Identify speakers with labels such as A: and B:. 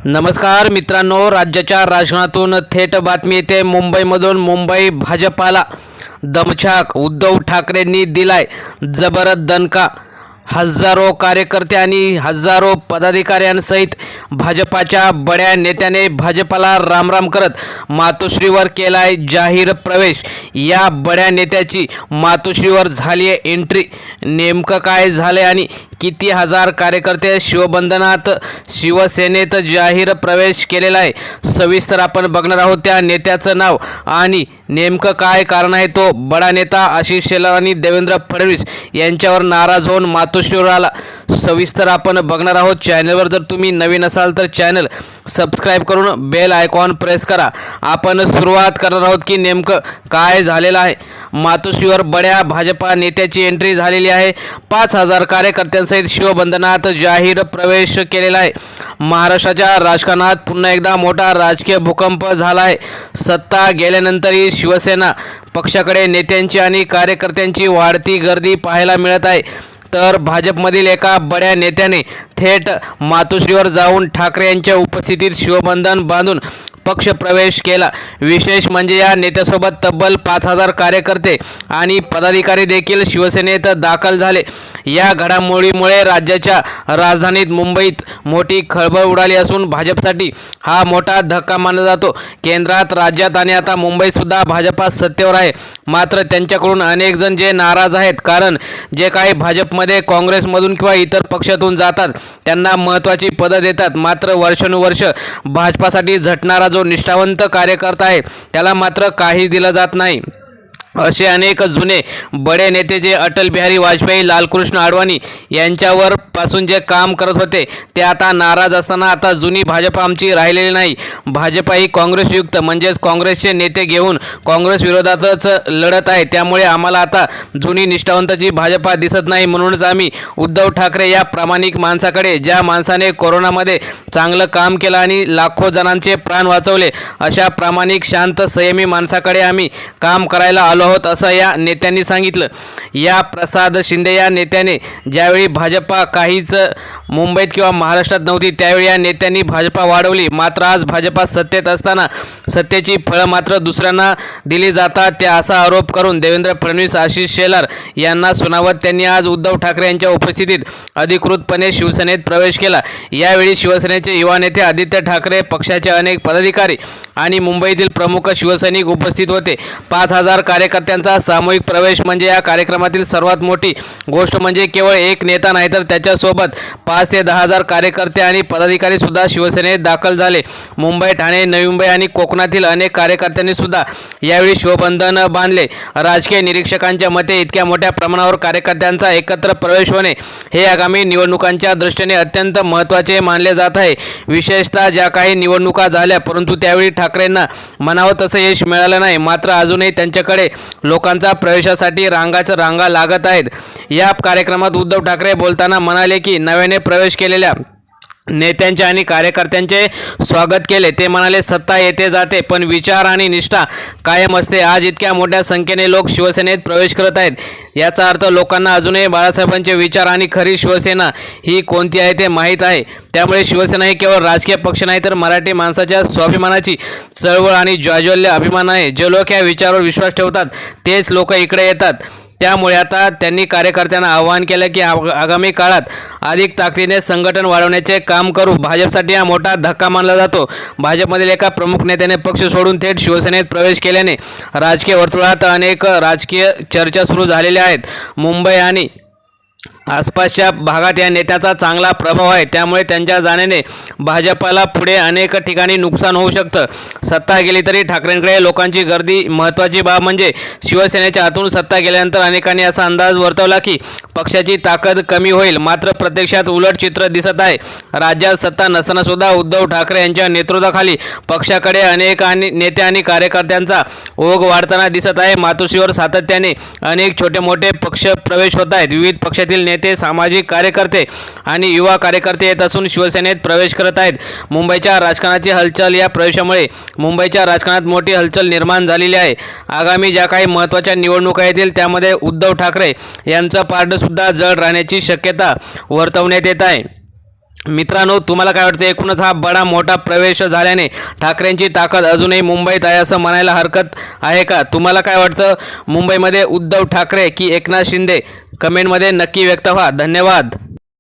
A: नमस्कार मित्रांनो, राज्याच्या राजकारणातून थेट बातमी येते मुंबईमधून। मुंबई भाजपाला दमछाक, उद्धव ठाकरेंनी दिलाय जबरदस्त दणका। हजारो कार्यकर्ते आणि हजारो पदाधिकाऱ्यांसहित भाजपाच्या बड्या नेत्याने भाजपाला रामराम करत मातोश्रीवर केलाय जाहीर प्रवेश। या बड्या नेत्याची मातोश्रीवर झाली आहे एंट्री। नेमकं काय झालंय आणि किती हजार कार्यकर्ते शिवबंधनात शिवसेनेत जाहीर प्रवेश केलेला आहे, सविस्तर आपण बघणार आहोत। त्या नेत्याचं नाव आणि नेमकं काय कारण आहे। तो बडा नेता आशिष शेलार आणि देवेंद्र फडणवीस यांच्यावर नाराज होऊन मातोश्रीवर आला, सविस्तर आपण बघणार आहोत। चॅनलवर जर तुम्ही नवीन असाल तर चॅनल सबस्क्राईब करून बेल आयकॉन प्रेस करा। आपण सुरुवात करणार आहोत की नेमकं काय झालेलं आहे। मातोश्रीवर बड्या भाजपा नेत्याची एंट्री झालेली आहे। 5000 कार्यकर्त्यांसहित शिवबंधनात जाहीर प्रवेश केलेला आहे। महाराष्ट्राच्या राजकारणात पुन्हा एकदा मोठा राजकीय भूकंप झाला आहे। सत्ता गेल्यानंतरही शिवसेना पक्षाकडे नेत्यांची आणि कार्यकर्त्यांची वाढती गर्दी पाहायला मिळत आहे। तर भाजपमधील एका बड्या नेत्याने थेट मातोश्रीवर जाऊन ठाकरे यांच्या उपस्थितीत शिवबंधन बांधून पक्ष प्रवेश केला। विशेष म्हणजे या नेत्यासोबत तब्बल 5000 कार्यकर्ते आणि पदाधिकारी देखील शिवसेनेत दाखल झाले। या घडामोडीमुळे राज्याच्या राजधानीत मुंबईत मोठी खळबळ उडाली असून भाजपसाठी हा मोठा धक्का मानला जातो। केंद्रात, राज्यात आणि आता मुंबईतसुद्धा भाजपा सत्तेवर आहे। मात्र त्यांच्याकडून अनेक जण जे नाराज आहेत, कारण जे काही भाजपमध्ये काँग्रेसमधून किंवा इतर पक्षातून जातात त्यांना महत्त्वाची पदं देतात, मात्र वर्षानुवर्ष भाजपासाठी झटणारा जो निष्ठावंत कार्यकर्ता आहे त्याला मात्र काहीच दिलं जात नाही। असे अनेक जुने बडे नेते जे अटल बिहारी वाजपेयी, लालकृष्ण अडवाणी यांच्यावर पासून जे काम करत होते ते आता नाराज असताना आता जुनी भाजप आमची राहिलेली नाही। भाजप ही काँग्रेसयुक्त म्हणजेच काँग्रेसचे नेते घेऊन काँग्रेस विरोधातच लढत आहे। त्यामुळे आम्हाला आता जुनी निष्ठावंताची भाजपा दिसत नाही। म्हणूनच आम्ही उद्धव ठाकरे या प्रामाणिक माणसाकडे, ज्या माणसाने कोरोनामध्ये चांगलं काम केलं आणि लाखो जणांचे प्राण वाचवले, अशा प्रामाणिक, शांत, संयमी माणसाकडे आम्ही काम करायला आलो आहोत, असं या नेत्यांनी सांगितलं। या प्रसाद शिंदे या नेत्याने ज्यावेळी भाजपा काहीच मुंबईत किंवा महाराष्ट्रात नव्हती त्यावेळी या नेत्यांनी भाजपा वाढवली। मात्र आज भाजपा सत्तेत असताना सत्तेची फळं मात्र दुसऱ्यांना दिली जातात, त्या असा आरोप करून देवेंद्र फडणवीस, आशिष शेलार यांना सुनावत त्यांनी आज उद्धव ठाकरे यांच्या उपस्थितीत अधिकृतपणे शिवसेनेत प्रवेश केला। यावेळी शिवसेनेचे युवा नेते आदित्य ठाकरे, पक्षाचे अनेक पदाधिकारी आणि मुंबईतील प्रमुख शिवसैनिक उपस्थित होते। 5000 कार्यकर्त्यांचा सामूहिक प्रवेश म्हणजे या कार्यक्रमातील सर्वात मोठी गोष्ट। म्हणजे केवळ एक नेता नाही तर त्याच्यासोबत 5 ते 10,000 कार्यकर्ते आणि पदाधिकारी सुद्धा शिवसेनेत दाखल झाले। मुंबई, ठाणे, नवी मुंबई आणि कोकणातील अनेक कार्यकर्त्यांनी सुद्धा यावेळी शिवबंधन बांधले। राजकीय निरीक्षकांच्या मते इतक्या मोठ्या प्रमाणावर कार्यकर्त्यांचा एकत्र प्रवेश होणे हे आगामी निवडणुकांच्या दृष्टीने अत्यंत महत्त्वाचे मानले जात आहे। विशेषतः ज्या काही निवडणुका झाल्या परंतु त्यावेळी ठाकरेंना म्हणावं तसं यश मिळालं नाही, मात्र अजूनही त्यांच्याकडे लोकांचा प्रवेशासाठी रांगा लागत आहेत। या कार्यक्रमात उद्धव ठाकरे बोलताना म्हणाले की नव्याने प्रवेश केलेल्या नेत्यांचे आणि कार्यकर्त्यांचे स्वागत केले। ते म्हणाले, सत्ता येते जाते पण विचार आणि निष्ठा कायम असते। आज इतक्या मोठ्या संख्येने लोक शिवसेनेत प्रवेश करत आहेत, याचा अर्थ लोकांना अजूनही बाळासाहेबांचे विचार आणि खरी शिवसेना ही कोणती आहे ते माहीत आहे। त्यामुळे शिवसेना ही केवळ राजकीय पक्ष नाही तर मराठी माणसाच्या स्वाभिमानाची चळवळ आणि ज्वाज्वल्य अभिमान आहे। जे लोक या विचारावर विश्वास ठेवतात तेच लोक इकडे येतात। त्यामुळे आता त्यांनी कार्यकर्त्यांना आवाहन केलं की आगामी काळात अधिक ताकदीने संघटन वाढवण्याचे काम करू। भाजपसाठी हा मोठा धक्का मानला जातो। भाजपमधील एका प्रमुख नेत्याने पक्ष सोडून थेट शिवसेनेत प्रवेश केल्याने राजकीय वर्तुळात अनेक राजकीय चर्चा सुरू झालेल्या आहेत। मुंबई आणि आसपासच्या भागात या नेत्याचा चांगला प्रभाव आहे, त्यामुळे त्यांच्या जाण्याने भाजपाला पुढे अनेक ठिकाणी नुकसान होऊ शकतं। सत्ता गेली तरी ठाकरेंकडे लोकांची गर्दी महत्त्वाची बाब म्हणजे शिवसेनेच्या हातून सत्ता गेल्यानंतर अनेकांनी असा अंदाज वर्तवला की पक्षाची ताकद कमी होईल, मात्र प्रत्यक्षात उलट चित्र दिसत आहे। राज्यात सत्ता नसताना सुद्धा उद्धव ठाकरे यांच्या नेतृत्वाखाली पक्षाकडे अनेक नेते आणि कार्यकर्त्यांचा ओघ वाढताना दिसत आहे। मातोश्रीवर सातत्याने अनेक छोटे मोठे पक्ष प्रवेश होत आहेत। विविध पक्षातील नेते, सामाजिक कार्यकर्ते आणि युवा कार्यकर्ते येत असून शिवसेनेत प्रवेश करत आहेत। मुंबईच्या राजकारणाची हलचल, या प्रवेशामुळे मुंबईच्या राजकारणात मोठी हलचल निर्माण झालेली आहे। आगामी ज्या काही महत्त्वाच्या निवडणुका येतील त्यामध्ये उद्धव ठाकरे यांचं पारडं सुद्धा जड राहण्याची शक्यता वर्तवण्यात येत आहे। मित्रांनो, तुम्हाला काय वाटतं? एकूणच हा बडा मोठा प्रवेश झाल्याने ठाकरेंची ताकद अजूनही मुंबईत आहे असं म्हणायला हरकत आहे का? तुम्हाला काय वाटतं? मुंबईमध्ये उद्धव ठाकरे की एकनाथ शिंदे? कमेंटमध्ये नक्की व्यक्त व्हा. धन्यवाद.